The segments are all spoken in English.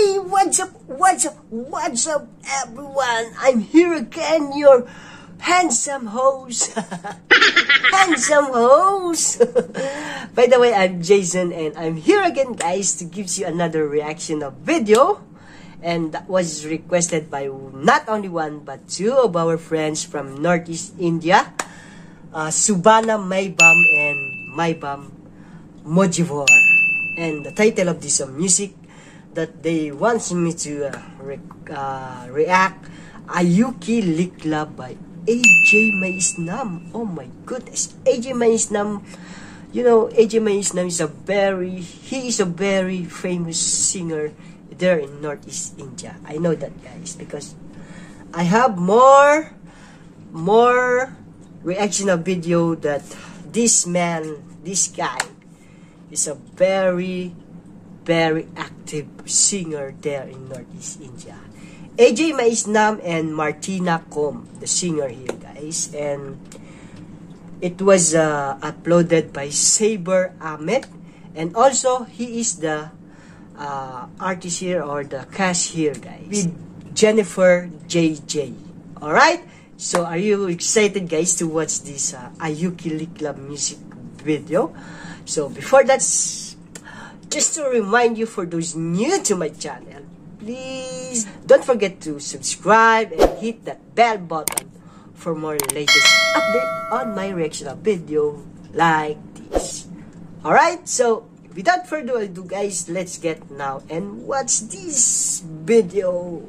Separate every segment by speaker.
Speaker 1: Hey, what's up, everyone? I'm here again, your handsome host. Handsome host. By the way, I'm Jason, and I'm here again, guys, to give you another reaction of video. And that was requested by not only one, but two of our friends from Northeast India, Subhana Maybam and Maybam Mojivor. And the title of this music that they want me to react, Ayuki Likla by AJ Maisnam. Oh my goodness, AJ Maisnam. You know, AJ Maisnam is he is a very famous singer there in Northeast India. I know that, guys, because I have more reaction of video that this guy is a very active singer there in Northeast India. AJ Maisnam and Martina Kom, the singer here, guys. And it was uploaded by Saber Ahmed, and also he is the artist here, or the cast here, guys, with Jennifer JJ. Alright, so are you excited, guys, to watch this Ayuki Likla music video? So before that, just to remind you, for those new to my channel, please don't forget to subscribe and hit that bell button for more latest update on my reaction of video like this. Alright, so without further ado, guys, let's get now and watch this video.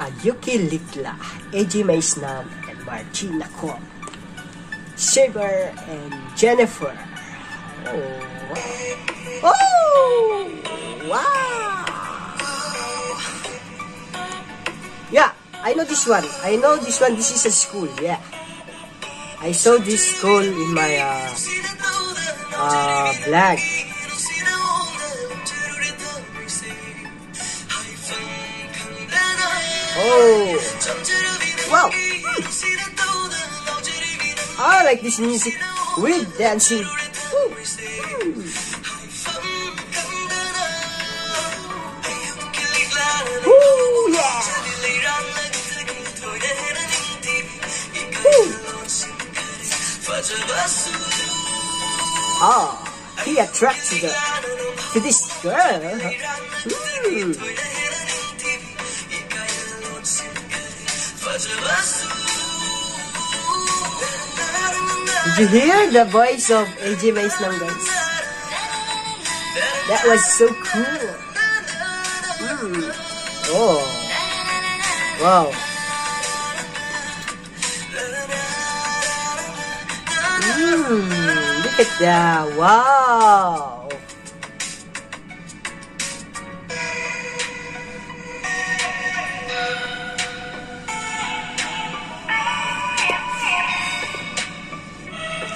Speaker 1: Ayuki Likla, AJ Maisnam and Martina Kom, Saber and Jennifer. Oh, wow! Yeah, I know this one. This is a school. Yeah, I saw this school in my blog. Oh, wow! I like this music with dancing. Ooh. Ooh, yeah! Ooh. Oh, he attracts to this girl. Ooh. Did you hear the voice of AJ Maisnam, guys? That was so cool. Oh, wow. Look at that. Wow.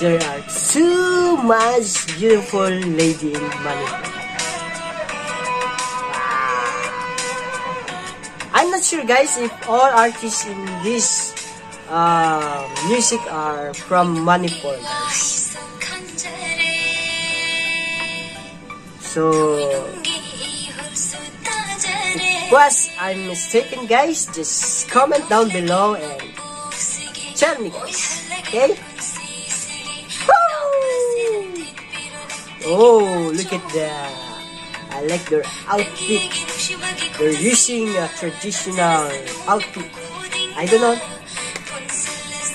Speaker 1: There are too much beautiful lady in Manipur. I'm not sure, guys, if all artists in this music are from Manipur, guys. So, if I'm mistaken, guys, just comment down below and tell me, guys. Okay? Oh, look at that. I like their outfit. They're using a traditional outfit. I don't know.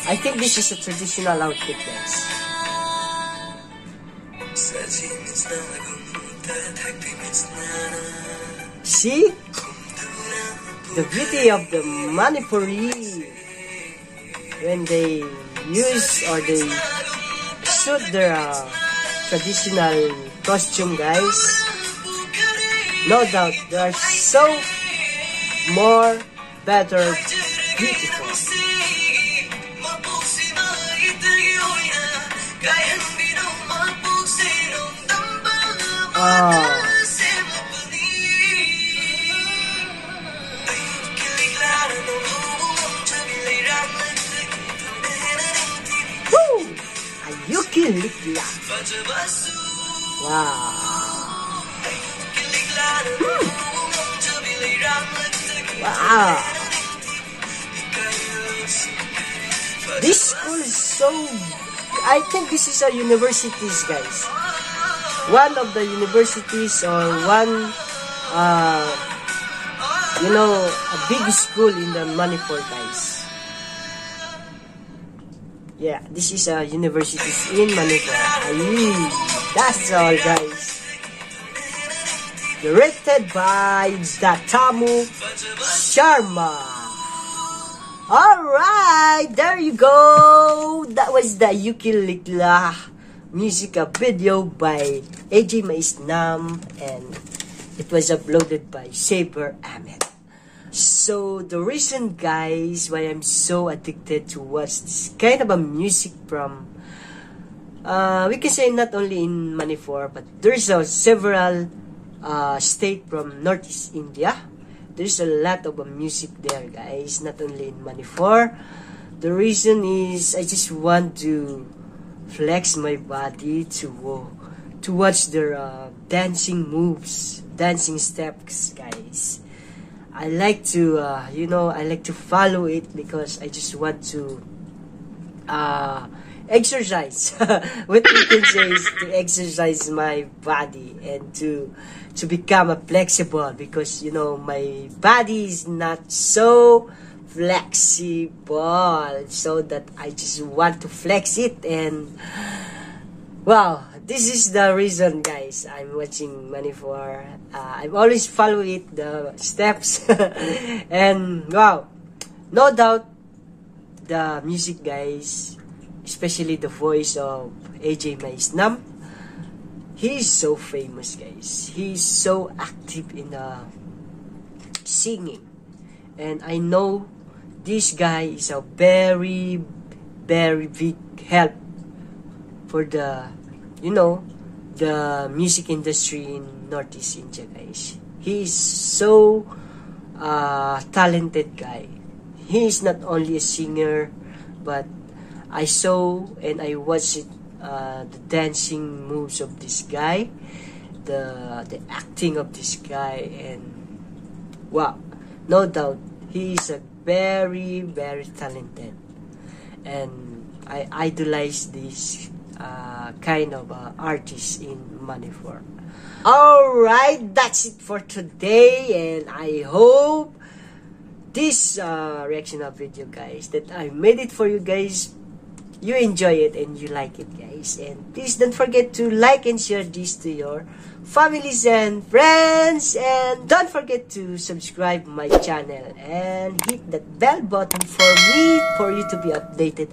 Speaker 1: I think this is a traditional outfit, guys. See? The beauty of the Manipuri when they use or they suit their traditional costume, guys, no doubt they are so more better beautiful. Woo! Ayuki Likla. Wow. Wow. This school is so... I think this is a universities, guys. One of the universities or one, you know, a big school in the Manipur, guys. Yeah, this is a university in Manipur. That's all, guys. Directed by Datamu Sharma. Alright, there you go. That was the Ayuki Likla music video by AJ Maisnam, and it was uploaded by Saber Ahmed. So the reason, guys, why I'm so addicted to watch this kind of a music from we can say not only in Manipur, but there's several state from Northeast India. There's a lot of music there, guys, not only in Manipur. The reason is I just want to flex my body to watch their dancing moves, dancing steps, guys. I like to you know, I like to follow it because I just want to exercise. What you can say is to exercise my body and to become a flexible, because you know my body is not so flexible, so that I just want to flex it. And wow, this is the reason, guys, I'm watching Manipur. I'm always follow it, the steps. And wow, no doubt the music, guys, especially the voice of AJ Maisnam, he's so famous, guys. He's so active in singing, and I know this guy is a very, very big help for the, you know, the music industry in Northeast India, guys. He is so talented guy. He is not only a singer, but I saw and I watched it, the dancing moves of this guy, the acting of this guy, and wow, no doubt he is a very, very talented, and I idolize this kind of artist in Manipur. Alright, that's it for today, and I hope this reaction of video, guys, that I made it for you guys, you enjoy it and you like it, guys. And please don't forget to like and share this to your families and friends, and don't forget to subscribe my channel and hit that bell button for you to be updated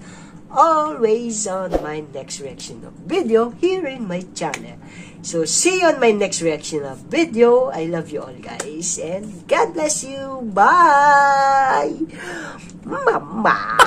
Speaker 1: always on my next reaction of video here in my channel. So see you on my next reaction of video. I love you all, guys, and God bless you. Bye, mama.